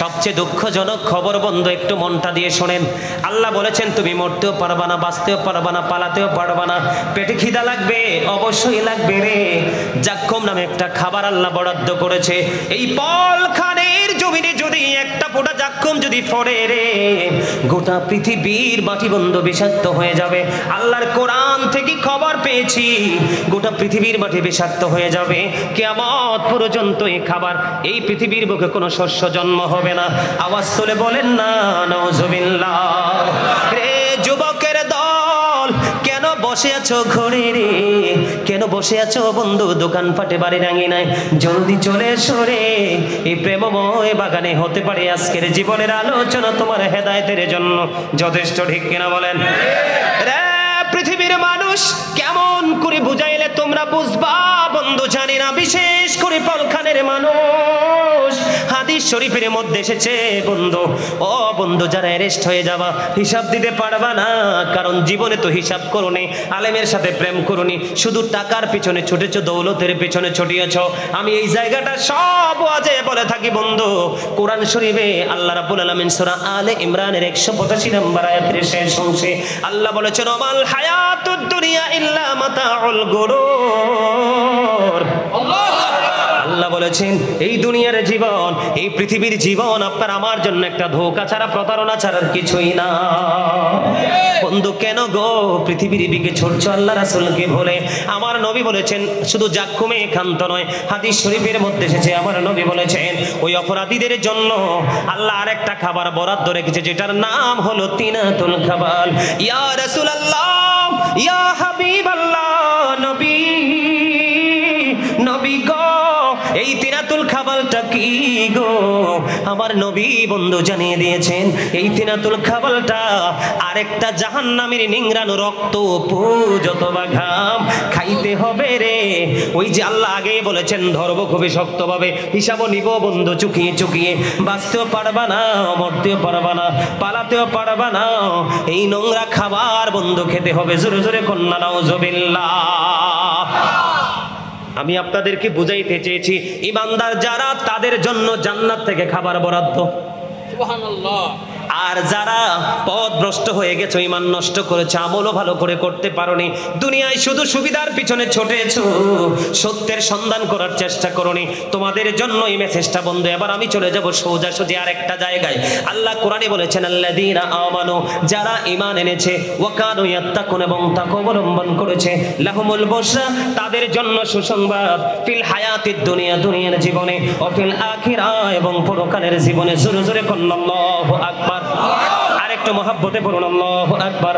সবচেয়ে দুঃখজনক খবর বন্ধু, একটু মনটা দিয়ে শোনেন। আল্লাহ বলেছেন তুমি মরতেও পারবা না, বাঁচতেও পারবা না, পালাতেও পারবা না। পেটে খিদা লাগবে, অবশ্যই লাগবে রে। জাক্কুম নামে একটা খাবার আল্লাহ বরাদ্দ করেছে। এই পলখানের জমিনে যদি একটা ফোঁটা জাক্কুম যদি ফোড়ে রে, গোটা পৃথিবীর মাটি বন্ধু বিষাক্ত হয়ে যাবে। আল্লাহর কোরআন থেকে খবর পেয়েছি, গোটা পৃথিবীর মাটি বিষাক্ত হয়ে যাবে। কিয়ামত পর্যন্ত এই খাবার, এই পৃথিবীর বুকে কোনো শস্য জন্ম হবে না। আওয়াজ তুলে বলেন না নাউজুবিল্লাহ। রে যুবকের দল, কেন বসে আছো ঘরে রে? কেন বসে আছো বন্ধু দোকানপাটে বাড়ি রাঙিনায়? জলদি চলে এসো রে, এই প্রেমময় বাগানে হতে পারে আজকের জীবনের আলোচনা তোমার হেদায়েতের জন্য যথেষ্ট। ঠিক কিনা বলেন? রে পৃথিবীর মানুষ কেমন করে বুঝাইলে তোমরা বুঝবা বন্ধু জানি না। বিশেষ করে পলখানের মানুষ, হাদিস শরীফের মধ্যে এসেছে বন্ধু, ও বন্ধু যারা অ্যারেস্ট হয়ে যাবা, হিসাব দিতে পারবা না, কারণ জীবনে তো হিসাব করোনি, আলেমের সাথে প্রেম করোনি, শুধু টাকার পিছনে ছুটেছো, দৌলতের পিছনে ছুটিয়েছ। আমি এই জায়গাটা সব ওয়াজে বলে থাকি বন্ধু। কোরআন শরীফে আল্লাহ রাব্বুল আলামিন সূরা আলে ইমরানের 185 নম্বর আয়াতের শেষ অংশে আল্লাহ বলেছেন ওমাল হায়াতুদ দুনিয়া ইল্লা মাতাউল গুরুর। আল্লাহ বলেছেন এই দুনিয়ার জীবন, এই পৃথিবীর জীবন আপনার আমার জন্য একটা ধোঁকা ছাড়া, প্রতারণা ছাড়ার কিছুই না। বন্ধু কেন গো পৃথিবীর দিকে ছুটছো আল্লাহ রাসূলকে ভুলে? আমার নবী বলেছেন শুধু জাক্কুমে ক্ষান্ত নয়, হাদিস শরীফের মধ্যে এসেছে আমার নবী বলেছেন ওই অপরাধীদের জন্য আল্লাহ আরেকটা খাবার বরাদ্দ রেখেছে, যেটার নাম হলো তিনাতুল খাবাল। ইয়া রাসূলুল্লাহ, ইয়া হাবিবাল্লাহ, নবী নবী গো, এই তিনাতুল খাবালটা কি গো? আমার নবী বন্ধু জানিয়ে দিয়েছেন এই তিনাতুল খাবালটা আরেকটা জাহান্নামের নিংড়ানো রক্ত, পুজ অথবা ঘাম খাইতে হবে রে। ওই যে আল্লাহ আগে বলেছেন ধরবো খুবই শক্তভাবে, হিসাবও নিব বন্ধু চুকিয়ে চুকিয়ে। বাঁচতেও পারবা না, মরতেও পারবা না, পালাতেও পারবা না। এই নোংরা খাবার বন্ধু খেতে হবে। জোরে জোরে কন্যা নাউজুবিল্লাহ। আমি আপনাদেরকে বুঝাইতে চেয়েছি ঈমানদার যারা তাদের জন্য জান্নাত থেকে খাবার বরাদ্দ। সুবহানাল্লাহ। আর যারা পথভ্রষ্ট হয়ে গেছে, ঈমান নষ্ট করেছে, আমলও ভালো করে করতে পারোনি, দুনিয়ায় শুধু সুবিধার পিছনে ছুটেছো, সত্যের সন্ধান করার চেষ্টা করোনি, তোমাদের জন্য এই মেসেজটা বন্ধু। এবার আমি চলে যাব সোজাসুজি আরেকটা জায়গায়। আল্লাহ কোরআনে বলেছেন আল্লাযীনা আমানু, যারা ঈমান এনেছে, ওয়া কানু ইয়াত্তাকুন, এবং তাকওয়া অবলম্বন করেছে, লাহুমুল বুশরা, তাদের জন্য সুসংবাদ, ফিল হায়াতিদ দুনিয়া, দুনিয়ার জীবনে, ও ফিল আখিরা, এবং পরকালের জীবনে। জোরে জোরে বলুন আল্লাহু আকবার। আরেকটু মহব্বতে বলুন আল্লাহু আকবার।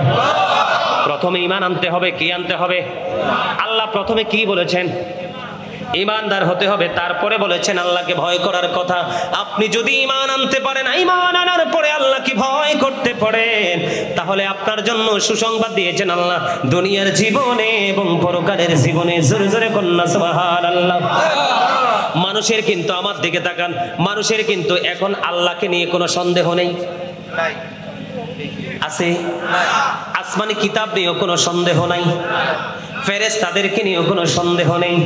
প্রথমে ঈমান আনতে হবে। কি আনতে হবে? আল্লাহ প্রথমে কি বলেছেন? ঈমানদার হতে হবে। তারপরে বলেছেন আল্লাহকে ভয় করার কথা। আপনি যদি ঈমান আনতে পারেন, ঈমান আনার পরে আল্লাহকে ভয় করতে পারেন, তাহলে আপনার জন্য সুসংবাদ দিয়েছেন আল্লাহ দুনিয়ার জীবনে এবং পরকালের জীবনে। জোরে জোরে কন্যা সুবহানাল্লাহ। মানুষের কিন্তু, আমার দিকে তাকান, মানুষের কিন্তু এখন আল্লাহকে নিয়ে কোনো সন্দেহ নেই। আছে? আসমানি কিতাব নিয়েও কোনো সন্দেহ নাই, ফেরেশতাদেরকে নিয়েও কোনো সন্দেহ নেই।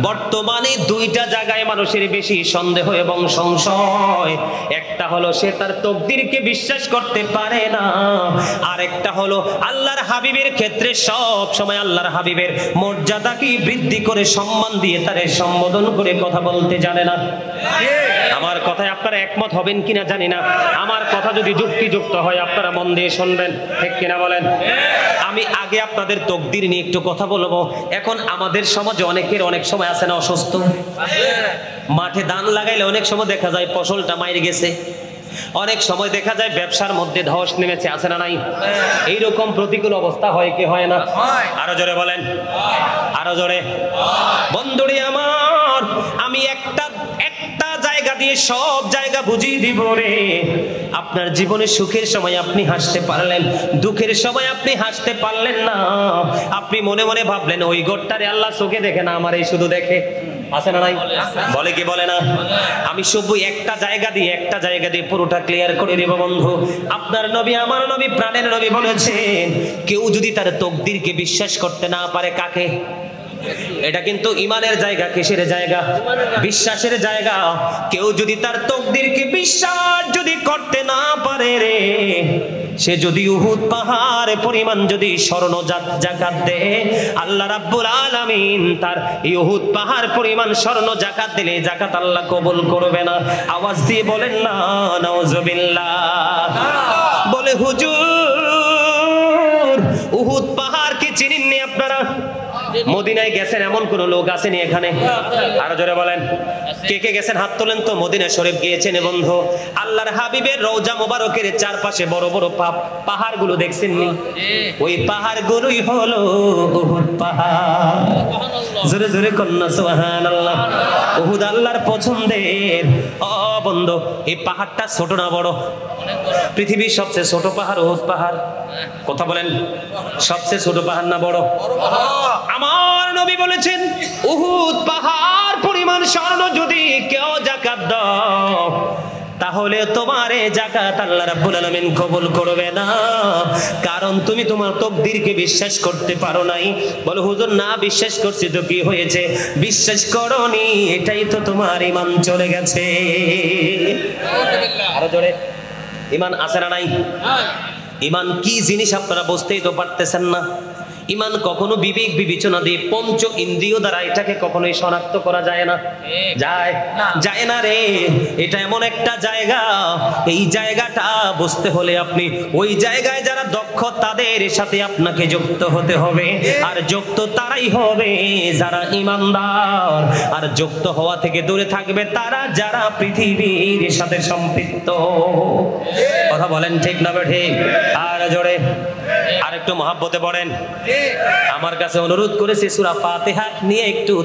বর্তমানে দুইটা জায়গায় মানুষের বেশি সন্দেহ এবং সংশয়। একটা হলো সে তার তকদিরকে বিশ্বাস করতে পারে না, আর একটা হলো আল্লাহর হাবিবের ক্ষেত্রে সব সময় আল্লাহর হাবিবের মর্যাদাকে বৃদ্ধি করে সম্মান দিয়ে তারে সম্বোধন করে কথা বলতে জানে না। আমার কথায় আপনারা একমত হবেন কিনা জানি না। আমার কথা যদি যুক্তিযুক্ত হয় আপনারা মন দিয়ে শুনবেন, ঠিক কিনা বলেন? আমি আগে আপনাদের তকদির নিয়ে একটু কথা বলবো। এখন আমাদের সমাজে অনেকের অনেক সময় আছে না অসুস্থ, মাঠে ধান লাগাইলে অনেক সময় দেখা যায় ফসলটা মাইরে গেছে, অনেক সময় দেখা যায় ব্যবসার মধ্যে ধস নেমেছে, আছে না নাই? এইরকম প্রতিকূল অবস্থা হয় কি হয় না? আরো জোরে বলেন, আরো জোরে। বন্ধুরে আমার, আমি একটা জায়গা দিয়ে সব জায়গা বুঝিয়ে দিব রে। আপনার জীবনে সুখের সময় আপনি হাসতে পারলেন, দুঃখের সময় আপনি হাসতে পারলেন না। আপনি মনে মনে ভাবলেন ওই গোটটারে আল্লাহ চোখে দেখে না, আমার এই শুধু দেখে, আছে না নাই? বলে কি বলে না? আমি শুধু একটা জায়গা দিয়ে পুরোটা ক্লিয়ার করে দেব বন্ধু। আপনার নবী, আমার নবী, প্রাণের নবী বলেছেন কেউ যদি তার তকদিরকে বিশ্বাস করতে না পারে, কাকে? এটা কিন্তু ঈমানের জায়গা, কিসের জায়গা? বিশ্বাসের জায়গা। কেউ যদি তার তকদিরকে বিশ্বাস পারে রে, সে যদি উহুদ পাহাড় পরিমাণ যদি স্বর্ণ যাকাত দেয়, আল্লাহ রাব্বুল আলামিন তার উহুদ পাহাড় পরিমাণ স্বর্ণ যাকাত দিলে যাকাত আল্লাহ কবুল করবে না। আওয়াজ দিয়ে বলেন না নাউজুবিল্লাহ। বলে হুজুর উহুদ পাহাড় কি চিনেননি আপনারা? মদিনায় গেছেন এমন কোন লোক আসেনি এখানে? আরো জোরে বলেন, কে কে গেছেন হাত তোলেন তো। মদিনা শরীফ গিয়েছেন বন্ধু, আল্লাহর হাবিবের রওজা মোবারকের চারপাশে বড় বড় পাহাড়গুলো দেখছেননি? ওই পাহাড়গুলোই হলো উহুদ পাহাড়। জোরে জোরে কন্যা সুবহানাল্লাহ। উহুদ আল্লাহর পছন্দের। ও বন্ধু, এই পাহাড়টা ছোট না বড়? পৃথিবীর সবচেয়ে ছোট পাহাড় উহুদ পাহাড়। কথা বলেন, সবচেয়ে ছোট পাহাড় না বড়? আমার নবী বলেছেন উহুদ পাহাড় পরিমাণ স্বর্ণ যদি কেউ যাকাত দাও, তাহলে তোমার এই যাকাত আল্লাহ রাব্বুল আলামিন কবুল করবে না, কারণ তুমি তোমার তাকদীরকে বিশ্বাস করতে পারো নাই। বলো হুজুর না বিশ্বাস করছি তো কি হয়েছে? বিশ্বাস করনি, এটাই তো তোমার ঈমান চলে গেছে। আরো জোরে, ঈমান আছে না নাই? ঈমান কি জিনিস আপনারা বুঝতেই তো পারতেছেন না। ঈমান কখনো বিবেক বিবেচনা দিয়ে পঞ্চ ইন্দ্রিয় দ্বারা এটাকে কখনোই শনাক্ত করা যায় না। যায় না রে। এটা এমন একটা জায়গা, এই জায়গাটা বুঝতে হলে আপনি ওই জায়গায় যারা দক্ষ তাদের সাথে আপনাকে যুক্ত হতে হবে। আর যুক্ত তারাই হবে যারা ঈমানদার, আর যুক্ত হওয়া থেকে দূরে থাকবে তারা যারা পৃথিবীর সাথে সম্পৃক্ত। কথা বলেন ঠিক না ঠিক? আর জোরে আর একটু মহব্বতে পড়েন। আমার কাছে অনুরোধ করেছে সূরা ফাতিহা নিয়ে একটু,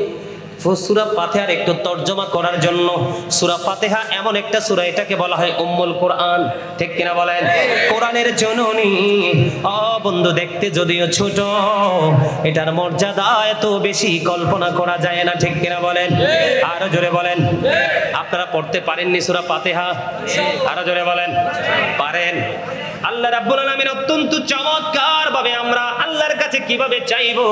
সূরা ফাতিহার একটু তরজমা করার জন্য। সূরা ফাতিহা এমন একটা সূরা, এটাকে বলা হয় উম্মুল কোরআন, ঠিক কিনা বলেন? কোরআনের জননী। ও বন্ধু, দেখতে যদিও ছোট, এটার মর্যাদা এত বেশি কল্পনা করা যায় না, ঠিক কিনা বলেন? আরো জোরে বলেন। আপনারা পড়তে পারেননি সূরা ফাতিহা? আরো জোরে বলেন, পারেন? আল্লাহ রাব্বুল আলামিন অত্যন্ত চমৎকার ভাবে আমরা আল্লাহর কাছে কিভাবে চাইবো,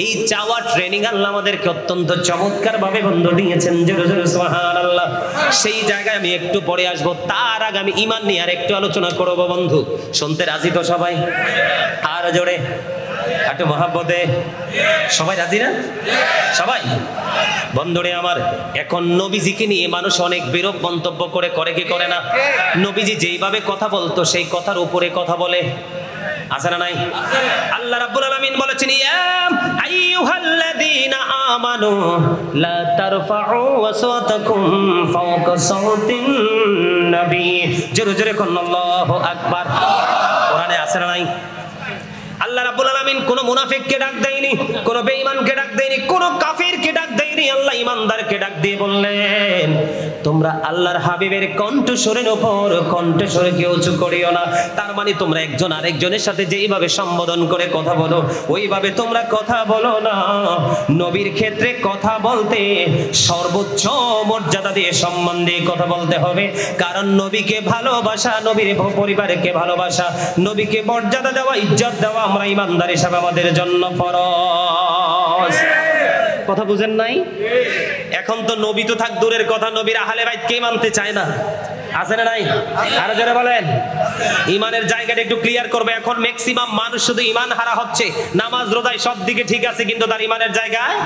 এই চাওয়া ট্রেনিং আল্লাহ আমাদেরকে অত্যন্ত চমৎকার ভাবে বন্ধু দিয়েছেন। জোরে জোরে সুবহানাল্লাহ। সেই জায়গায় আমি একটু পরে আসবো, তার আগে আমি ঈমান নিয়ে আর একটু আলোচনা করব বন্ধু। শুনতে রাজি তো সবাই? আর জোরে একটু মহব্বতে। সবাই রাজি না? সবাই? বন্ধুরে আমার, এখন নবীজিকে নিয়ে মানুষ অনেক বিরূপ মন্তব্য করে কি করে না? নবীজি যেইভাবে কথা বলতো সেই কথার উপরে কথা বলে, আছে না নাই? আল্লাহ রাব্বুল আলামিন বলেছেন ইয়া আইয়ুহাল্লাযীনা আমানু লা তারফাউ আসওয়াতাকুম ফাওকা সাওতিন নবী। জোরে জোরে কোন আল্লাহু আকবার। কোরআনে আছে না নাই? আল্লাহ রাব্বুল আলামিন কোন মুনাফিককে ডাক দেয়নি, কোন বেঈমানকে ডাক দেয়নি, কোন কাফিরকে ডাক দেয়নি। আল্লাহ ঈমানদারকে ডাক দিয়ে বললেন তোমরা আল্লাহর হাবিবের কণ্ঠস্বরের উপর কণ্ঠস্বরকে উঁচু করিও না। তার মানে তোমরা একজন আরেকজনের সাথে যেইভাবে সম্বোধন করে কথা বলো ওইভাবে তোমরা কথা বলো না। নবীর ক্ষেত্রে কথা বলতে সর্বোচ্চ মর্যাদা দিয়ে সম্মান দিয়ে কথা বলতে হবে, কারণ নবীকে ভালোবাসা, নবীর পরিবারকে ভালোবাসা, নবীকে মর্যাদা দেওয়া, ইজ্জত দেওয়া আমরা ঈমানদার হিসাবে আমাদের জন্য ফরজ। কথা বুঝেন নাই? এখন তো নবী তো থাক দূরের কথা, নবীর আহলে বাইত কে মানতে চায় না? আছে না নাই? আরো জোরে বলেন। ঈমানের জায়গাটা একটু ক্লিয়ার করবে। এখন ম্যাক্সিমাম মানুষ শুধু ঈমান হারা হচ্ছে, নামাজ রোজায় সব দিকে ঠিক আছে কিন্তু তার ঈমানের জায়গায়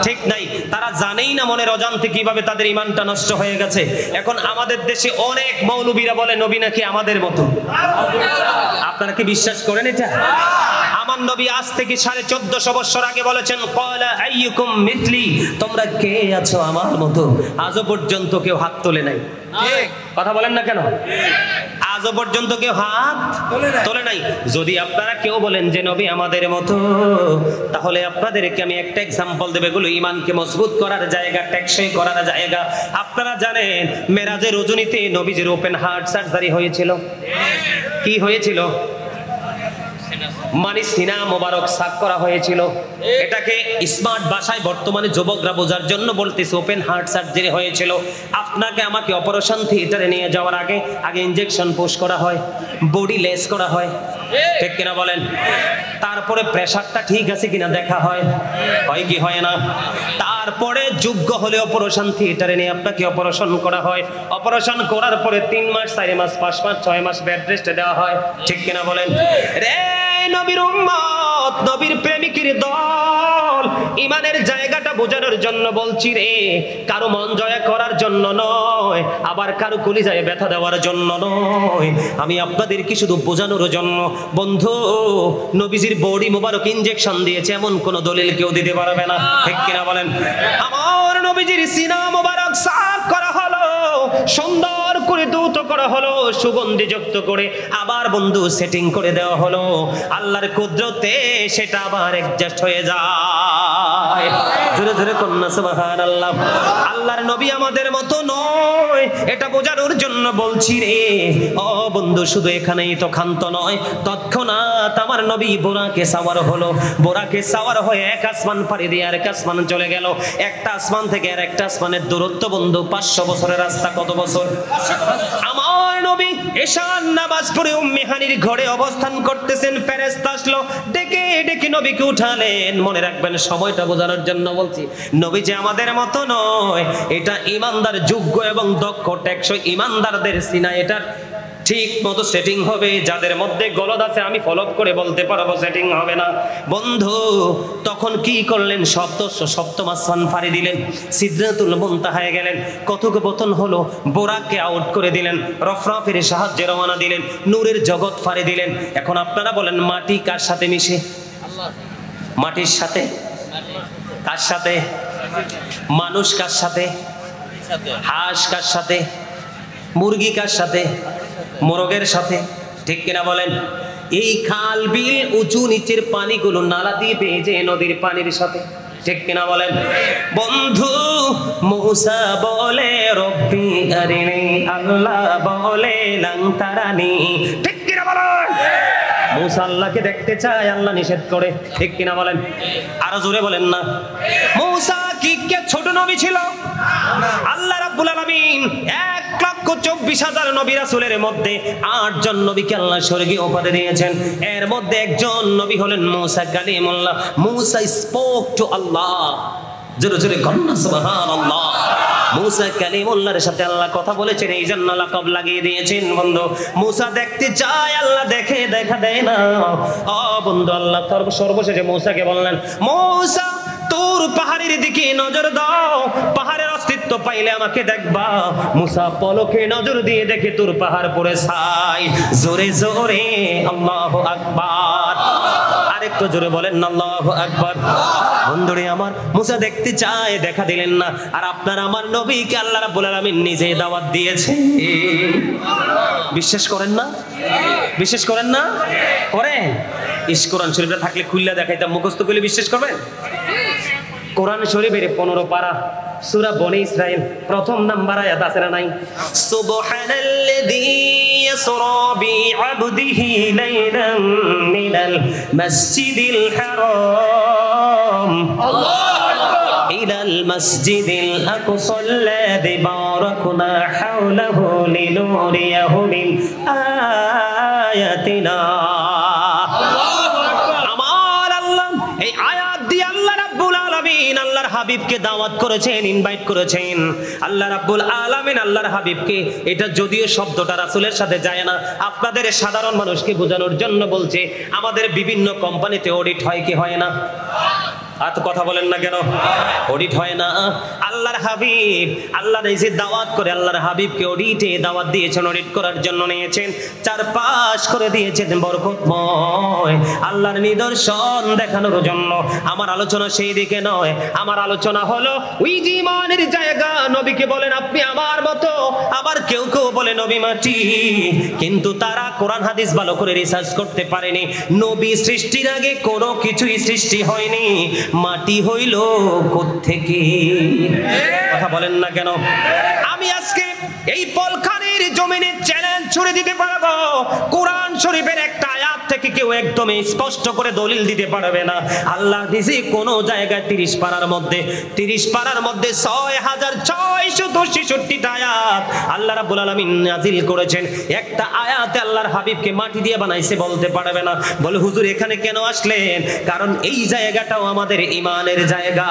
ঠিক নাই। তারা জানেই না মনের অজান্তে কিভাবে তাদের ঈমানটা নষ্ট হয়ে গেছে। এখন আমাদের দেশে অনেক মৌলবীরা বলে নবী নাকি আমাদের মতো। আপনারা কি বিশ্বাস করেন এটা? আমার নবী আজ থেকে 1450 বছর আগে বলেছেন ক্বালা আইয়ুকুম মিথলি, তোমরা কে আছো আমার মতো? আজও পর্যন্ত কেউ হাত তোলে নাই। ঠিক কথা বলেন না কেন? আজও পর্যন্ত কেউ হাত তোলে নাই। যদি আপনারা কেউ বলেন যে নবী আমাদের মতো, তাহলে আপনাদেরকে আমি একটা এক্সাম্পল দেব, এগুলো ঈমানকে মজবুত করার জায়গা, টেকসই করার জায়গা। আপনারা জানেন মেরাজের রজনীতে নবীজির ওপেন হার্ট সার্জারি হয়েছিল। কি হয়েছিল? মানে সিনা মোবারক সাক করা হয়েছিল। এটাকে স্মার্ট ভাষায় বর্তমানে যুবকরা বোঝার জন্য বলতেছে ওপেন হার্ট সার্জারি হয়েছিল। আপনাকে আমাকে অপারেশন থিয়েটারে নিয়ে যাওয়ার আগে ইনজেকশন পুশ করা হয়, বডি লেস করা হয়, ঠিক কিনা বলেন? তারপরে প্রেসারটা ঠিক আছে কিনা দেখা হয়, হয় কি হয় না? তারপরে যোগ্য হলে অপারেশন থিয়েটারে নিয়ে আপনাকে অপারেশন করা হয়। অপারেশন করার পরে 3 মাস 4 মাস 5 মাস 6 মাস বেড রেস্টে দেওয়া হয়। ঠিক কিনা বলেন? রে নবীর উম্মত, নবীর প্রেমিকের দল, ইমানের জায়গাটা বোঝানোর জন্য বলছি রে, কারো মন জয় করার জন্য নয়, আবার কারো কলিজায় ব্যথা দেওয়ার জন্য নয়, আমি আপনাদেরকে শুধু বোঝানোর জন্য। বন্ধু, নবীজির বডি মোবারক ইনজেকশন দিয়েছে এমন কোন দলিল কেউ দিতে পারবে না। ঠিক কিনা বলেন? আমার নবীজির সিনা মোবারক সাফ করা হলো, সুন্দর করে ধৌত করা হলো, সুগন্ধি যুক্ত করে আবার বন্ধু সেটিং করে দেওয়া হলো। আল্লাহর কুদরতে সেটা আবার অ্যাডজাস্ট হয়ে যায়। জোরে জোরে কন্যা সুবহানাল্লাহ। আল্লাহর নবী আমাদের মতো নয়, এটা বোঝানোর জন্য বলছি রে। ও বন্ধু, শুধু এখানেই তো ক্ষান্ত নয়, তৎক্ষণাৎ আমার নবী বোরাকে সাওয়ার হলো। বোরাকে সাওয়ার হয়ে এক আসমান পাড়ি দিয়ে আরেক আসমান চলে গেল। একটা আসমান থেকে আর একটা আসমানের দূরত্ব বন্ধু 500 বছরের রাস্তা। কত বছর? আমার নবী এশার নামাজ পড়ে উম্মে হানির ঘরে অবস্থান করতেছেন, ফেরেশতা আসলো, ডেকে ডেকে নবীকে উঠালেন। মনে রাখবেন, সময়টা বোঝানোর জন্য বলছি, নবী যে আমাদের মতো নয়, এটা ইমানদার, যোগ্য এবং দক্ষ টেকসই ইমানদারদের সিনা এটা ঠিক মতো সেটিং হবে। যাদের মধ্যে গলদ আছে আমি ফলো করে বলতে পারবো সেটিং হবে না। বন্ধু, তখন কি করলেন? সপ্তম আসমান ফাড়ি দিলেন, সিদরাতুল মুনতাহায় গেলেন, কথোপকথন হলো, বোরাককে আউট করে দিলেন, রফরাফের সাহায্যে রওনা দিলেন, নূরের জগৎ ফাড়ি দিলেন। এখন আপনারা বলেন, মাটি কার সাথে মিশে? মাটির সাথে। কার সাথে? মানুষ কার সাথে? হাঁস কার সাথে? মুরগি কার সাথে? মোরগের সাথে। ঠিক কিনা বলেন? এই খাল বিল উঁচু নিচের পানিগুলো নালা দিয়ে ভেজে নদীর পানির সাথে। ঠিক কিনা বলেন? বন্ধু, মুসা বলে রব্বি আরিনি, আল্লাহ বলে লাং তারানি। ঠিক কিনা বলেন? মুসা আল্লাহকে দেখতে চায়, আল্লাহ নিষেধ করে। ঠিক কিনা বলেন? আরো জোরে বলেন না। মুসা কি ছোট নবী ছিল? আল্লাহ রাব্বুল আলামিন 1,24,000 নবী রাসূলের মধ্যে 8 জন নবীকে আল্লাহ স্বর্গীয় উপাধি দিয়েছেন। এর মধ্যে একজন নবী হলেন মুসা কালিমুল্লাহ। মুসা স্পোক টু আল্লাহ। জোরে জোরে কন্যা সুবহানাল্লাহ। মুসা কালিমুল্লাহর সাথে আল্লাহ কথা বলেছেন, এই জন্য লাকাব লাগিয়ে দিয়েছেন। বন্ধু, মুসা দেখতে চায়, আল্লাহ দেখে, দেখা দেয় না। ও বন্ধু, আল্লাহ সর্বশেষে মুসাকে বললেন, মুসা তোর পাহাড়ের দিকে নজর দাও, পাহাড়ের অস্তিত্ব পাইলে আমাকে দেখবা। মুসা পলকে নজর দিয়ে দেখে তোর পাহাড় পড়ে ছাই। জোরে জোরে আল্লাহু আকবার। আরেকটু জোরে বলেন আল্লাহু আকবার। বন্ধুরে আমার, মুসা দেখতে চায়, দেখা দিলেন না। আর আপনার আমার নবীকে আল্লাহ রাব্বুল আলামিন নিজে দাওয়াত দিয়েছে। বিশ্বাস করেন না? বিশ্বাস করেন না? করেন? কোরআন শরীফটা থাকলে খুললে দেখাইতাম, মুখস্থ করলে বিশ্বাস করবেন? কোরআন শরীফের 15 পারা, সূরা বনি ইসরাইল, প্রথম নাম্বার আয়াত আছে না নাই? সুবহানাল্লাযী ইয়াসরা বিআবদিহি লাইলাম মিনাল মাসজিদিল হারাম ইলাল মাসজিদিল আকসাল্লাযী বারাকনা হাওলাহু লিনুরিয়াহু মিন আয়াতিনা। আল্লাহর হাবিবকে দাওয়াত করেছেন, ইনভাইট করেছেন আল্লাহ রাব্বুল আলামিন। আল্লাহর হাবিবকে, এটা যদিও শব্দটা রাসূলের সাথে যায় না, আপনাদের সাধারণ মানুষকে বোঝানোর জন্য বলছে। আমাদের বিভিন্ন কোম্পানিতে অডিট হয় কি হয় না? আর তো কথা বলেন না কেন? অডিট হয় না? আল্লাহর হাবিব আল্লাহর এই যে দাওয়াত করে, আল্লাহর হাবিবকে অডিটে দাওয়াত দিয়েছেন, অডিট করার জন্য নিয়েছেন, চারপাশ করে দিয়েছেন বরকতময় আল্লাহর নিদর্শন দেখানোর জন্য। আমার আলোচনা সেই দিকে নয়, আমার আলোচনা হলো ওই যে ইমানের জায়গা। নবীকে বলেন আপনি আমার মতো, আবার কেউ কেউ বলে নবী মাটি, কিন্তু তারা কোরআন হাদিস ভালো করে রিসার্চ করতে পারেনি। নবী সৃষ্টির আগে কোনো কিছুই সৃষ্টি হয়নি, মাটি হইল কোত্থেকে? কথা বলেন না কেন? আমি আজকে এই পলখানের জমিনে চ্যালেঞ্জ ছুড়ে দিতে পারবো, কোরআন শরীফের একটা আয়াত থেকে কেউ একদম স্পষ্ট করে দলিল দিতে পারবে না। আল্লাহ দিছে কোন জায়গায় 30 পারার মধ্যে 6663 আয়াত আল্লাহ রাব্বুল আলামিন নাজিল করেছেন। একটা আয়াতে আল্লাহর হাবিবকে মাটি দিয়ে বানাইছে বলতে পারবে না। বলে হুজুর এখানে কেন আসলেন? কারণ এই জায়গাটাও আমাদের ইমানের জায়গা।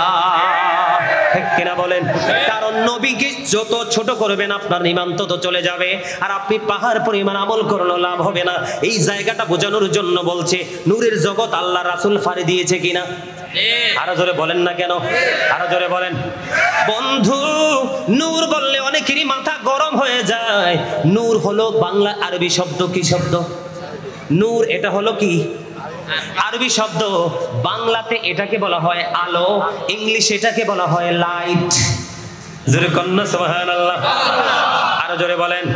ঠিক কিনা বলেন? কারণ নবীকে যত ছোট করবেন আপনার ঈমান তত চলে যাবে, আর আপনি পাহাড় পরিমাণ আমল করলেও লাভ হবে না। এই জায়গাটা বোঝানোর জন্য বলছে নূরের জগৎ আল্লাহ রাসূল ফাড়ি দিয়েছে কিনা? আরো জোরে বলেন না কেন? আরো জোরে বলেন। বন্ধু, নূর বললে অনেকেরই মাথা গরম হয়ে যায়। নূর হলো বাংলা আরবি শব্দ। কি শব্দ? নূর এটা হলো কি আরবি শব্দ। বাংলাতে এটাকে বলা হয় আলো, ইংলিশে এটাকে বলা হয় লাইট। জোরে কন্না সুবহানাল্লাহ। আরো জোরে বলেন।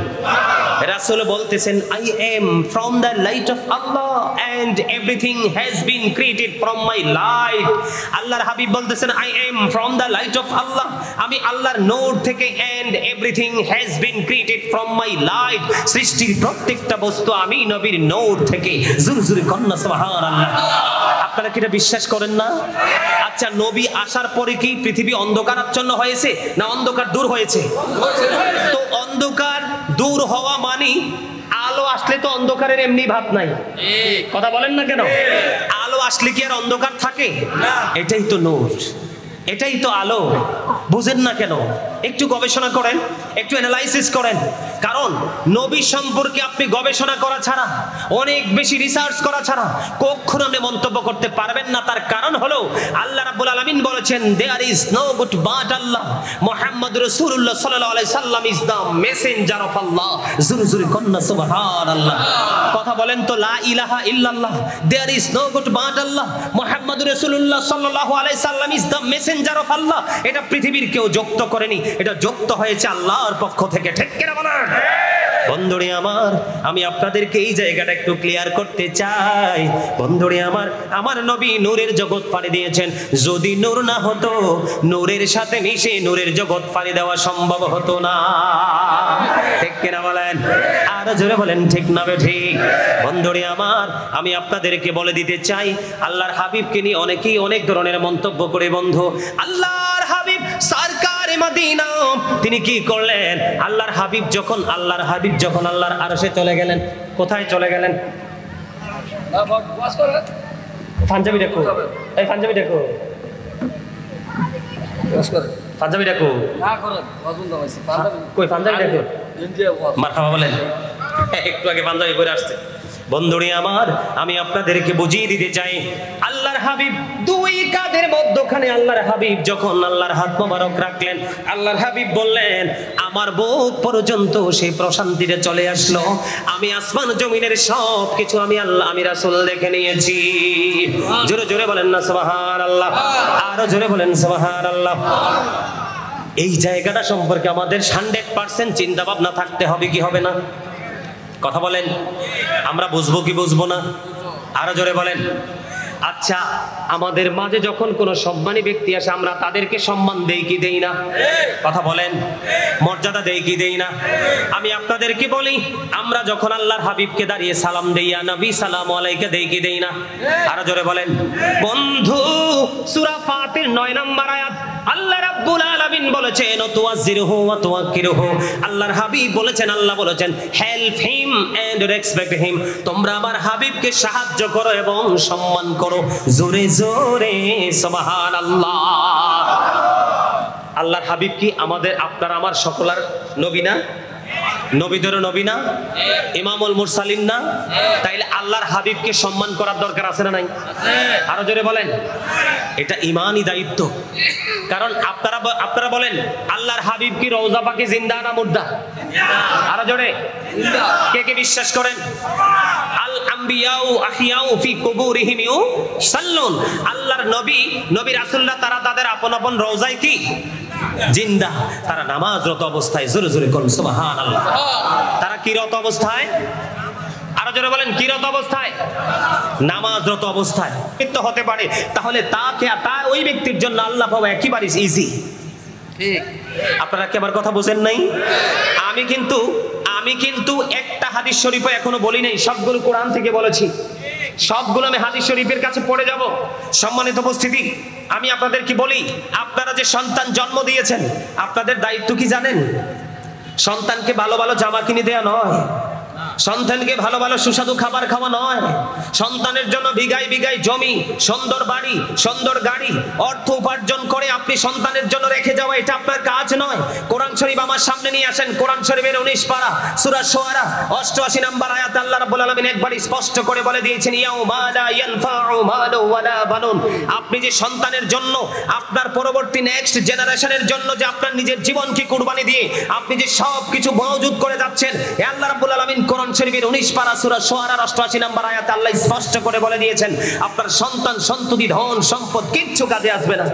রাসূল বলতেছেন I am from the light of Allah and everything has been created from my light. আল্লাহর হাবিব বলতেছেন I am from the light of Allah, আমি আল্লাহর নূর থেকে, and everything has been created from my light, সৃষ্টির প্রত্যেকটা বস্তু আমি নবীর নূর থেকে। জোরে জোরে কন্না সুবহানাল্লাহ। আপনারা কি এটা বিশ্বাস করেন না? আচ্ছা, নবী আসার পরে কি পৃথিবী অন্ধকারাচ্ছন্ন হয়েছে না অন্ধকার দূর হয়েছে? তো অন্ধকার দূর হওয়া মানে আলো আসলে তো অন্ধকারের এমনি ভাব নাই। কথা বলেন না কেন? আলো আসলে কি আর অন্ধকার থাকে? এটাই তো নূর, এটাই তো আলো। বুঝেন না কেন? একটু গবেষণা করেন, একটু অ্যানালাইসিস করেন। কারণ নবী সম্পর্কে আপনি গবেষণা করা ছাড়া, অনেক বেশি রিসার্চ করা ছাড়া কখনো আপনি মন্তব্য করতে পারবেন না। তার কারণ হলো আল্লাহ রাব্বুল আলামিন বলেছেন there is no god but Allah, Muhammad রাসূলুল্লাহ সাল্লাল্লাহু আলাইহি সাল্লাম is the messenger of Allah. জোরে জোরে কন্না সুবহানাল্লাহ। কথা বলেন তো লা ইলাহা ইল্লাল্লাহ, there is no god but Allah, Muhammad রাসূলুল্লাহ সাল্লাল্লাহু আলাইহি সাল্লাম is the messenger of Allah. এটা পৃথিবীর কেউ যুক্ত করেনি, এটা যুক্ত হয়েছে আল্লাহর পক্ষ থেকে। ঠিক কিনা বলেন? বন্ধুরে আমার, আমি আপনাদেরকে এই জায়গাটা একটু ক্লিয়ার করতে চাই। বন্ধুরে আমার, আমার নবী নূরের জগৎ পাড়ি দিয়েছেন। যদি নূর না হতো, নূরের সাথে মিশে নূরের জগৎ পাড়ি দেওয়া সম্ভব হতো না। ঠিক কিনা বলেন? আর জোরে বলেন ঠিক না ঠিক? বন্ধুরে আমার, আমি আপনাদেরকে বলে দিতে চাই, আল্লাহর হাবিবকে নিয়ে অনেকেই অনেক ধরনের মন্তব্য করে। বন্ধু, আল্লাহর হাবিব সরকারে মদিনা তিনি কি করলেন? আল্লাহর হাবিব যখন আল্লাহর আরশে চলে গেলেন, কোথায় চলে গেলেন? পাঞ্জাবি দেখো, এই পাঞ্জাবি দেখো, পাঞ্জাবি দেখো, কই পাঞ্জাবি দেখো, মারহাবা বলেন। একটু আগে পাঞ্জাবি পরে আসছে। বন্ধুরে আমার, আমি আপনাদেরকে বুঝিয়ে দিতে চাই, আল্লাহর হাবিব দুই কাঁধের মধ্যখানে আল্লাহর হাবিব যখন আল্লাহর হাত মোবারক রাখলেন, আল্লাহর হাবিব বললেন আমার বুক পর্যন্ত সেই প্রশান্তিতে চলে আসলো। আমি আসমান জমিনের সব কিছু আমি আল্লাহ, আমি রাসূল দেখে নিয়েছি। জোরে জোরে বলেন না সুবহানাল্লাহ। আরো জোরে বলেন সুবহানাল্লাহ। এই জায়গাটা সম্পর্কে আমাদের 100% চিন্তা ভাবনা থাকতে হবে, কি হবে না? কথা বলেন। আমরা বুঝবো কি বুঝবো না? আরো জোরে বলেন। আচ্ছা, আমাদের মাঝে যখন কোনো সম্মানী ব্যক্তি আসে, আমরা তাদেরকে সম্মান দেই কি দেই না? কথা বলেন। মর্যাদা দেই কি দেই না? আমি আপনাদেরকে বলি, আমরা যখন আল্লাহর হাবিবকে দাঁড়িয়ে সালাম দেই, ইয়া নবী সালামু আলাইকা দেই কি দেই না? আরো জোরে বলেন। বন্ধু, সূরা ফাতির 9 নম্বর আয়াত আল্লাহ রাব্বুল আলামিন বলেছেন তুয়াজ্জিরহু ওয়া তুওয়াক্কিরহু। আল্লাহর হাবিব বলেছেন, আল্লাহ বলেছেন help him and respect him. তোমরা আমার হাবিবকে সাহায্য করো এবং সম্মান করো। জোরে জোরে সুবহানাল্লাহ। আল্লাহর হাবিব কি আমাদের, আপনার আমার সকলের নবী না? নবীদেরও নবী না? ইমামুল মুরসালিন না? তাইলে আল্লাহর হাবিবকে সম্মান করার দরকার আছে না নাই? আরো জোরে বলেন। এটা ঈমানি দায়িত্ব। কারণ আপনারা বলেন আল্লাহর হাবিব কি রওজা পাকে জিন্দা না মুর্দা? আরো জোরে। কে কে বিশ্বাস করেন? আল আম্বিয়াউ আহিয়াউ ফি কুবুরিহিম ইউসাল্লুন। আল্লাহর নবী রাসূলরা তারা তাদের আপন আপন রওজায় কি জিন্দা, তারা নামাজরত অবস্থায়। জোরে জোরে কোন সুবহানাল্লাহ। তারা কিরত অবস্থায়? আরো জোরে বলেন, কিরত অবস্থায়? নামাজরত অবস্থায়। কিন্তু হতে পারে, তাহলে ওই ব্যক্তির জন্য আল্লাহ পাওয়া একেবারে ইজি। ঠিক। আপনারা কি আমার কথা বুঝেন নাই? আমি কিন্তু একটা হাদিস শরীফও এখনো বলি নাই, সবগুলো কোরআন থেকে বলেছি। সবগুলো আমি হাদিস শরীফের কাছে পড়ে যাব। সম্মানিত উপস্থিতি, আমি আপনাদেরকে বলি, আপনারা যে সন্তান জন্ম দিয়েছেন, আপনাদের দায়িত্ব কি জানেন? সন্তানকে ভালো ভালো জামা কিনে দেয়া নয়, সন্তানকে ভালো ভালো সুস্বাদু খাবার খাওয়া নয়, সন্তানের জন্য বিঘায় বিঘায় জমি, সুন্দর বাড়ি, সুন্দর গাড়ি, অর্থ উপার্জন করে আপনি সন্তানের জন্য রেখে যাওয়া, এটা আপনার কাজ নয়। কোরআন শরীফ আমার সামনে নিয়ে আসেন, কোরআন শরীফের 19 পারা সূরা শুআরা 88 নম্বর আয়াত আল্লাহ রাব্বুল আলামিন একবার স্পষ্ট করে বলে দিয়েছেন, ইয়াউমা লা ইয়ানফাউ মালু ওয়ালা বানুন। আপনি যে সন্তানের জন্য, আপনার পরবর্তী নেক্সট জেনারেশনের জন্য যে আপনার নিজের জীবনকে কুরবানি দিয়ে আপনি যে সব কিছু মজুদ করে যাচ্ছেন, আল্লাহ রাব্বুল আলামিন কোরআন শরীফের 19 পারা সূরা শুআরার 88 নম্বর আয়াতে আল্লাহ স্পষ্ট করে বলে দিয়েছেন, আপনার সন্তান সন্ততি ধন সম্পদ কিচ্ছু কাজে আসবে না।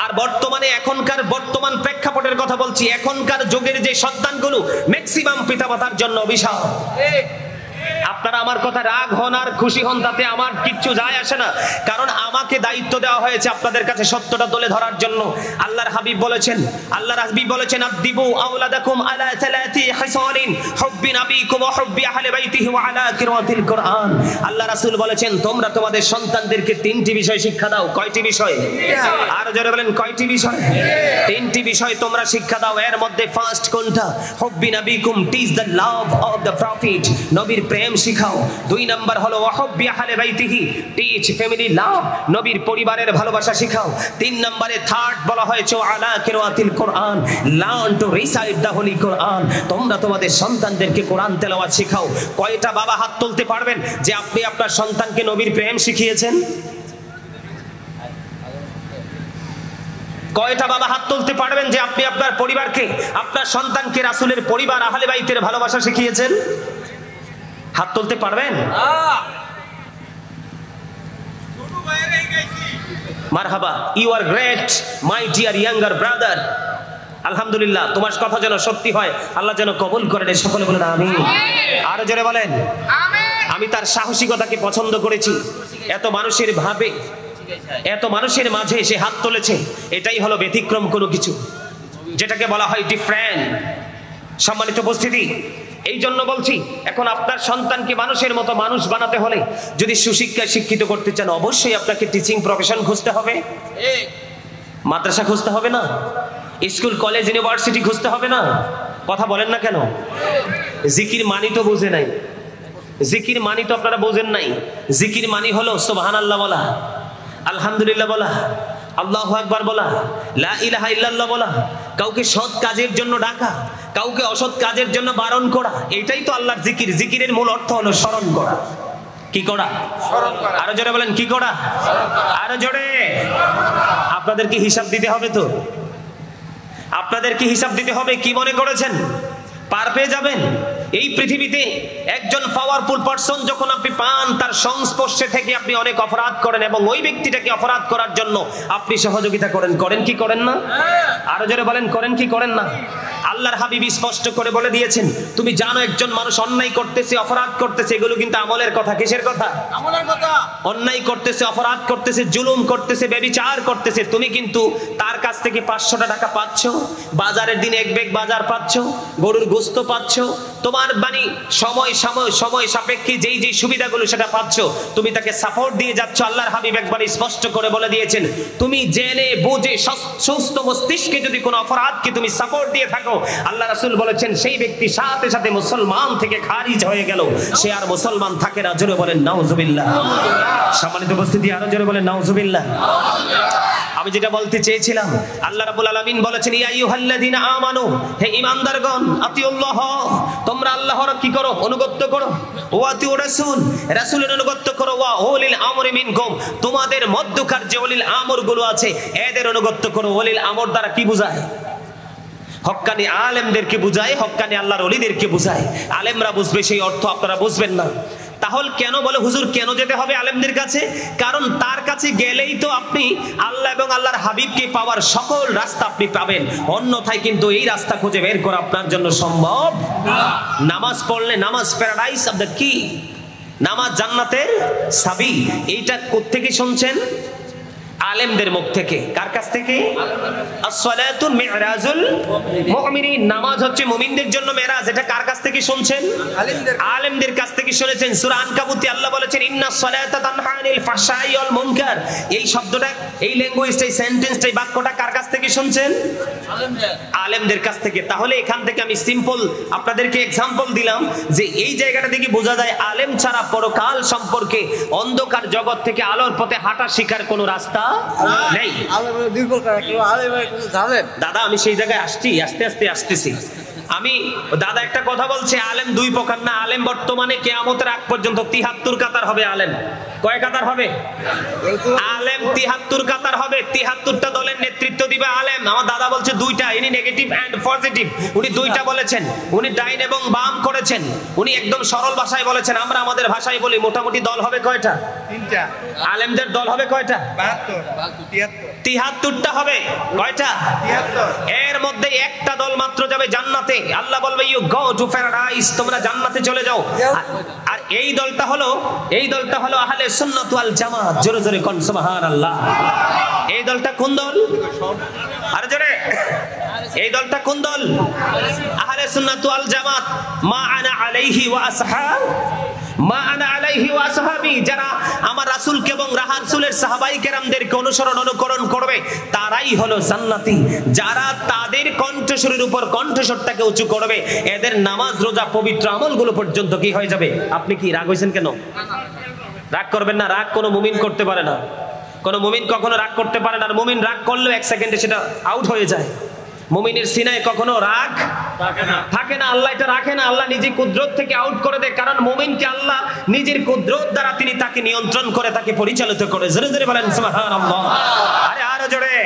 আর বর্তমানে এখনকার বর্তমান প্রেক্ষাপটের কথা বলছি, এখনকার যুগের যে সন্তানগুলো ম্যাক্সিমাম পিতামাতার জন্য অভিশাপ। আপনারা আমার কথা রাগ হন আর খুশি হন, তাতে আমার কিচ্ছু যায় আসে না, কারণ আমাকে দায়িত্ব দেওয়া হয়েছে আপনাদের কাছে সত্যটা তুলে ধরার জন্য। আল্লাহর হাবিব বলেছেন, আদিবু আওলাদাকুম আলা সালাতি হিসালিন হুব্বি নাবিকুম ওয়া হুব্বি আহলি বাইতিহি ওয়া আলা কিরাতিল কুরআন। আল্লাহ রাসূল বলেছেন, তোমরা তোমাদের সন্তানদেরকে 3টি বিষয় শিক্ষা দাও। কয়টি বিষয়? আর জোরে বলেন, কয়টি বিষয়? 3টি বিষয় তোমরা শিক্ষা দাও। এর মধ্যে ফার্স্ট কোনটা? হুব্বি নাবিকুম, teach the love of the prophet, নবীর প্রেম শিখাও। 2 নাম্বার হলো ওয়াহব্বি আহলে বাইতিহি, টিচ ফ্যামিলি লাভ, নবীর পরিবারের ভালোবাসা শিখাও। 3 নম্বরে থার্ড বলা হয়েছে আলা কিরাতিল Quran, learn to recite the holy Quran. তোমরা তোমাদের সন্তানদেরকে কোরআন তেলাওয়াত শিখাও। কয়টা বাবা হাত তুলতে পারবেন যে আপনি আপনার সন্তানকে নবীর প্রেম শিখিয়েছেন? কয়টা বাবা হাত তুলতে পারবেন যে আপনি আপনার পরিবারকে, আপনার সন্তানকে রাসূলের পরিবার আহলে বাইতের ভালোবাসা শিখিয়েছেন? হাত তুলতে পারবেন? মারহাবা, you are great my dear younger brother. আলহামদুলিল্লাহ, তোমার কথা যেন সত্যি হয়, আল্লাহ যেন কবুল করেন। সকলে বলেন আমিন। আরো জোরে বলেন আমিন। আমি তার সাহসিকতাকে পছন্দ করেছি। এত মানুষের ভাবে, এত মানুষের মাঝে সে হাত তুলেছে, এটাই হলো ব্যতিক্রম কোনো কিছু, যেটাকে বলা হয় ডিফারেন্ট। সম্মানিত উপস্থিতি, এই জন্য বলছি, এখন আপনার সন্তানকে মানুষের মতো মানুষ বানাতে হলে, যদি সুশিক্ষায় শিক্ষিত করতে চান, অবশ্যই আপনাকে টিচিং প্রফেশন খুঁজতে হবে, মাদ্রাসা খুঁজতে হবে না, স্কুল কলেজ ইউনিভার্সিটি খুঁজতে হবে না। কথা বলেন না কেন? জিকির মানি তো বুঝে নাই, জিকির মানি তো আপনারা বোঝেন নাই। জিকির মানি হলো সুবহানাল্লাহ বলা, আলহামদুলিল্লাহ বলা, আল্লাহু আকবার বলা, লা ইলাহা ইল্লাল্লাহ বলা, কাউকে সৎ কাজের জন্য ডাকা, কাউকে অসৎ কাজের জন্য বারণ করা, এটাই তো আল্লাহর জিকির। জিকিরের মূল অর্থ হলো স্মরণ করা। কি করা? স্মরণ করা। আরো জোরে বলেন, কি করা? আরো জোরে। আপনাদেরকে হিসাব দিতে হবে তো, আপনাদেরকে হিসাব দিতে হবে। কি মনে করেছেন পার পেয়ে যাবেন? এই পৃথিবীতে একজন পাওয়ারফুল পারসন যখন আপনি পান, তার সংস্পর্শে থেকে আপনি অনেক অপরাধ করেন, এবং ওই ব্যক্তিটাকে অপরাধ করার জন্য আপনি সহযোগিতা করেন। করেন কি করেন না? আরো জোরে বলেন, করেন কি করেন না? আল্লাহর হাবিব স্পষ্ট করে বলে দিয়েছেন, তুমি জানো একজন মানুষ অন্যায় করতেছে, অপরাধ করতেছে, এগুলো কিন্তু আমলের কথা। কিসের কথা? আমলের কথা। অন্যায় করতেছে, অপরাধ করতেছে, জুলুম করতেছে, ব্যভিচার করতেছে, তুমি কিন্তু তার কাছ থেকে 500 টাকা পাচ্ছ, বাজারের দিন 1 ব্যাগ বাজার পাচ্ছ, গরুর গোশত পাচ্ছ, তোমার মানে সময় সাপেক্ষে যেই সুবিধাগুলো সেটা পাচ্ছ, তুমি তাকে সাপোর্ট দিয়ে যাচ্ছ। আল্লাহর হাবিব একবার স্পষ্ট করে বলে দিয়েছেন, তুমি জেনে বুঝে সুস্থ মস্তিষ্কে যদি কোনো অপরাধকে তুমি সাপোর্ট দিয়ে থাকো, আল্লাহ রাসূল বলেছেন সেই ব্যক্তি সাথে সাথে মুসলমান থেকে খারিজ হয়ে গেল, সে আর মুসলমান থাকে না। জোরে বলেন নাউজুবিল্লাহ। সম্মানিত উপস্থিতি, আরো জোরে বলেন নাউজুবিল্লাহ। আমি যেটা বলতে চেয়েছিলাম, আল্লাহ রাব্বুল আলামিন বলেছেন, ইয়া আইয়ুহাল্লাযীনা আমানু, হে ঈমানদারগণ, আতিউল্লাহ, তোমরা আল্লাহর কি করো? অনুগত করো। ওয়া আতিউ রাসূল, রাসূলের অনুগত করো। ওয়া উলিল আমরি মিনকুম, তোমাদের মধ্যকার যে উলিল আমর গুলো আছে এদের অনুগত করো। উলিল আমর দ্বারা কি বোঝায়? হক্কানি আলেমদেরকে বুঝায়, হক্কানি আল্লাহর ওলিদেরকে বুঝায়। আলেমরা বুঝবে সেই অর্থ, আপনারা বুঝবেন না। তাহলে কেন বলে হুজুর কেন যেতে হবে আলেমদের কাছে? কারণ তার কাছে গেলেই তো আপনি আল্লাহ এবং আল্লাহর হাবিবকে পাওয়ার সকল রাস্তা আপনি পাবেন, অন্যথায় কিন্তু এই রাস্তা খুঁজে বের করা আপনার জন্য সম্ভব না। নামাজ পড়লে, নামাজ প্যারাডাইস অফ দ্য কি, নামাজ জান্নাতের চাবি। এইটা কোত্থেকে শুনছেন? আলেমদের মুখ থেকে। কার কাছ থেকে? as-salatu mi'rajul mu'minin, নামাজ হচ্ছে মুমিনদের জন্য মেরাজ। এটা কার কাছ থেকে শুনছেন? আলেমদের কাছ থেকে শুনেছেন। সূরা আনকাবুতে আল্লাহ বলেছেন ইন্নাস সালাতা তানহা আনিল ফাহশাই ওয়াল মুনকার। এই শব্দটা, এই ল্যাঙ্গুয়েজটা, এই সেন্টেন্সটা, এই বাক্যটা কার কাছ থেকে শুনছেন? আলেমদের কাছ থেকে। তাহলে এখান থেকে আমি সিম্পল আপনাদেরকে এক্সাম্পল দিলাম যে এই জায়গাটা থেকে বোঝা যায় আলেম ছাড়া পরকাল সম্পর্কে, অন্ধকার জগৎ থেকে আলোর পথে হাঁটা শিখার কোনো রাস্তা নেই। দাদা আমি সেই জায়গায় আসছি, আস্তে আস্তে আসতেছি। আমি দাদা একটা কথা বলছে, আলেম দুই প্রকার না। আলেম বর্তমানে কিয়ামতের আগ পর্যন্ত 73 কাতার হবে আলেম। কয় কাতার হবে? আলেম 73 কাতার হবে। 73টা দলের নেতৃত্ব দিবে আলেম। আমার দাদা বলছে দুইটা, ইনি নেগেটিভ এন্ড পজিটিভ, উনি দুইটা বলেছেন। উনি ডাইন এবং বাম করেছেন। উনি একদম সরল ভাষায় বলেছেন। আমরা আমাদের ভাষায় বলি মোটামুটি দল হবে কয়টা? 3টা। আলেমদের দল হবে কয়টা? 73টা হবে। কয়টা? 73। এর মধ্যে একটা দল মাত্র যাবে জান্নাতে। আল্লাহ বলবে ইউ গো টু প্যারাডাইস, তোমরা জান্নাতে চলে যাও। আর এই দলটা হলো আহলে সুন্নাত ওয়াল জামাত। জোরে জোরে কোন সুবহানাল্লাহ। এই দলটা কোন দল? আরে জোরে, এই দলটা কোন দল? আহলে সুন্নাত ওয়াল জামাত। মা আনা আলাইহি ওয়া আসহাব, মা আনা আলাইহি ওয়া আসহাবি, যারা আমার রাসূলকে এবং রাসূলের সাহাবাই কেরামদেরকে অনুকরণ করবে তারাই হলো জান্নাতি। যারা তাদের কণ্ঠস্বরের উপর কণ্ঠস্বরটাকে উঁচু করবে, এদের নামাজ রোজা পবিত্র আমলগুলো পর্যন্ত কি হয়ে যাবে। আপনি কি রাগ হইছেন কেন? রাগ করবেন না। রাগ কোনো মুমিন করতে পারে না। কোনো মুমিন কখনো রাগ করতে পারে না। আর মুমিন রাগ করলেও এক সেকেন্ডে সেটা আউট হয়ে যায়। মুমিনের সিনায় কখনো রাগ থাকে না। আল্লাহ এটা রাখে না। আল্লাহ নিজে কুদরত থেকে আউট করে দেয়। কারণ মুমিনকে আল্লাহ নিজের কুদরত দ্বারা তিনি তাকে নিয়ন্ত্রণ করে, তাকে পরিচালিত করে। জোরে জোরে বলেন সুবহানাল্লাহ। আরে আরো জোরে।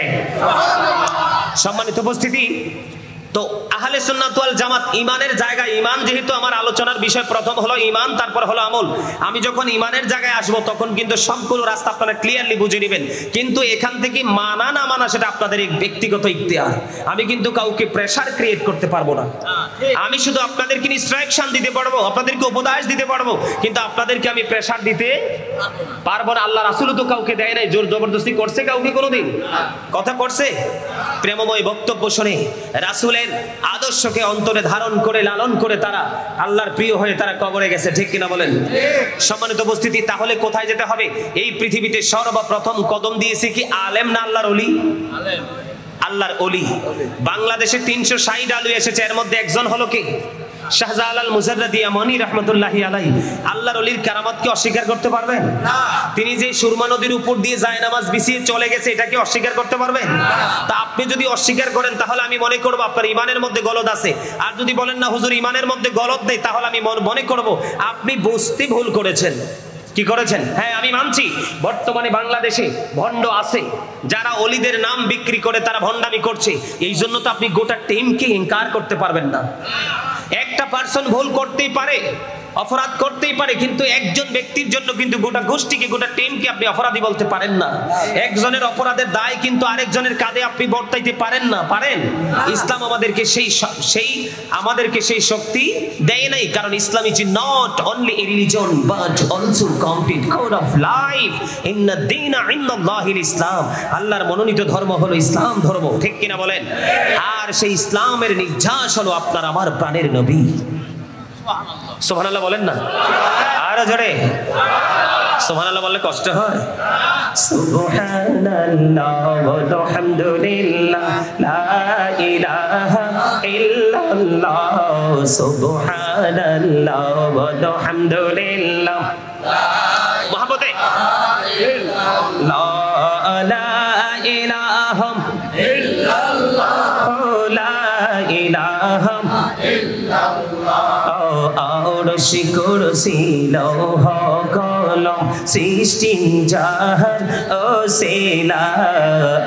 সম্মানিত উপস্থিতি, তো আহলে সুন্নাত ওয়াল জামাত ঈমানের জায়গা। ঈমান যেহেতু আমার আলোচনার বিষয়, প্রথম হলো ঈমান, তারপর হলো আমল। আমি যখন ঈমানের জায়গায় আসবো তখন কিন্তু সবগুলো রাস্তা আপনারা ক্লিয়ারলি বুঝে নেবেন। কিন্তু এখান থেকে মানা না মানা সেটা আপনাদের ব্যক্তিগত ইখতিয়ার। আমি কিন্তু কাউকে প্রেসার ক্রিয়েট করতে পারবো না। আমি শুধু আপনাদেরকে ইনস্ট্রাকশন দিতে পারবো, আপনাদেরকে উপদেশ দিতে পারবো, কিন্তু আপনাদেরকে আমি প্রেসার দিতে পারবো না। আল্লাহ রাসূলও তো কাউকে দেয় নাই, জোর জবরদস্তি করছে কাউকে কোনোদিন? কথা করছে? প্রেমময় বক্তব্য শুনে রাসূলের আদর্শকে অন্তরে ধারণ করে লালন করে তারা আল্লাহর প্রিয় হয়ে তারা কবরে গেছে। ঠিক কিনা বলেন? সম্মানিত উপস্থিতি, তাহলে কোথায় যেতে হবে? এই পৃথিবীতে সর্বপ্রথম কদম দিয়েছে কি আলেম না আল্লাহর ওলি? আল্লাহর ওলি। বাংলাদেশে 360 আলু এসেছে, এর মধ্যে একজন হলো কি? শাহজালাল মুজাদ্দিদ ইয়ামানি রাহমাতুল্লাহি আলাইহি। আল্লাহর ওলির কারামাতকে অস্বীকার করতে পারবেন না? তিনি যে সুরমা নদীর উপর দিয়ে জায়নামাজ বিছিয়ে চলে গেছে, এটাকে অস্বীকার করতে পারবেন না? তা আপনি যদি অস্বীকার করেন তাহলে আমি মনে করব আপনার ঈমানের মধ্যে গলদ আছে। আর যদি বলেন না হুজুর ঈমানের মধ্যে গলদ নেই, তাহলে আমি মনে করব আপনি বুঝতে ভুল করেছেন। কি করেছেন? হ্যাঁ, আমি মানছি বর্তমানে বাংলাদেশে ভণ্ড আছে, যারা অলিদের নাম বিক্রি করে তারা ভণ্ডামি করছে। এই জন্য তো আপনি গোটা টিমকে ইনকার করতে পারবেন না। একটা পার্সন ভুল করতেই পারে, অপরাধ করতেই পারে, কিন্তু একজন ব্যক্তির জন্য কিন্তু গোটা গোষ্ঠীকে, গোটা টিমকে আপনি অপরাধী বলতে পারেন না। একজনের অপরাধের দায় কিন্তু আরেকজনের কাঁধে আপনি বর্তাইতে পারেন না। পারেন? ইসলাম আমাদেরকে সেই শক্তি দেয় নাই। কারণ Islam is not only a religion but also complete code of life. ইন্না দীনা ইনদাল্লাহিল ইসলাম। আল্লাহর মনোনীত ধর্ম হলো ইসলাম ধর্ম। ঠিক কিনা বলেন? আর সেই ইসলামের নির্যাস হলো আপনার আমার প্রাণের নবী। সুবহানাল্লাহ বলেন না? আরো জোরে সুবহানাল্লাহ বললে কষ্ট হয়। সুবহানাল্লাহ ওয়ালহামদুলিল্লাহ লা ইলাহা ইল্লাল্লাহ। সুবহানাল্লাহ ওয়ালহামদুলিল্লাহ মুহাব্বতে লা ইলাহা ইল্লাল্লাহ লা ইলাহা ইল্লাল্লাহ। আরশি কুরসি লৌহ কলম সৃষ্টি জাহান ওসিলা।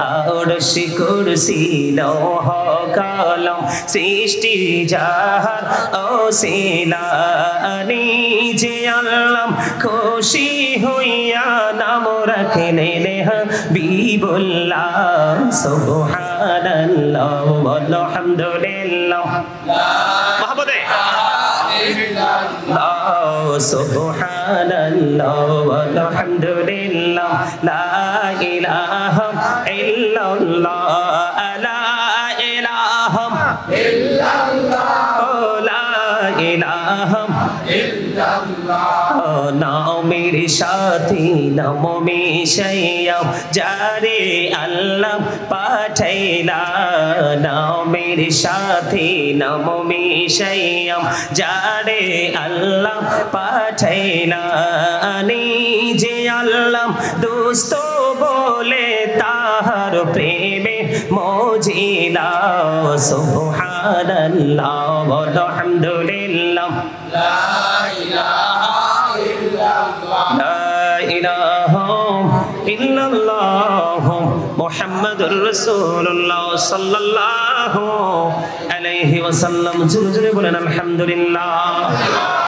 আরশি কুরসি লৌহ কলম সৃষ্টি জাহান ওসিলা। নিজে আল্লাহ খুশি হইয়া নাম রাখলেন হাবিবুল্লাহ। সুবহানাল্লাহ ওয়ালহামদুলিল্লাহ। মহব্বতে লা সুবহানাল্লাহ ওয়ালহামদুলিল্লাহ লা ইলাহা ইল্লাল্লাহ লা ইলাহা ইল্লাল্লাহ লা ইলাহা ইল্লাল্লাহ নামের সাথে নাম মিশাইয়া যারে আল্লাহ পাঠাইলা নামের সাথে নাম মিশাইয়া যারে আল্লাহ পাঠাইলা নিজে আল্লাহ দোস্ত বলে তাহার প্রেমে মজিলা সুবহানাল্লাহ ওয়ালহামদুলিল্লাহ লা ইলাহা ইল্লাল্লাহ মুহাম্মাদুর রাসূলুল্লাহ সাল্লাল্লাহু আলাইহি ওয়াসাল্লাম। জোরে জোরে বলেন আলহামদুলিল্লাহ।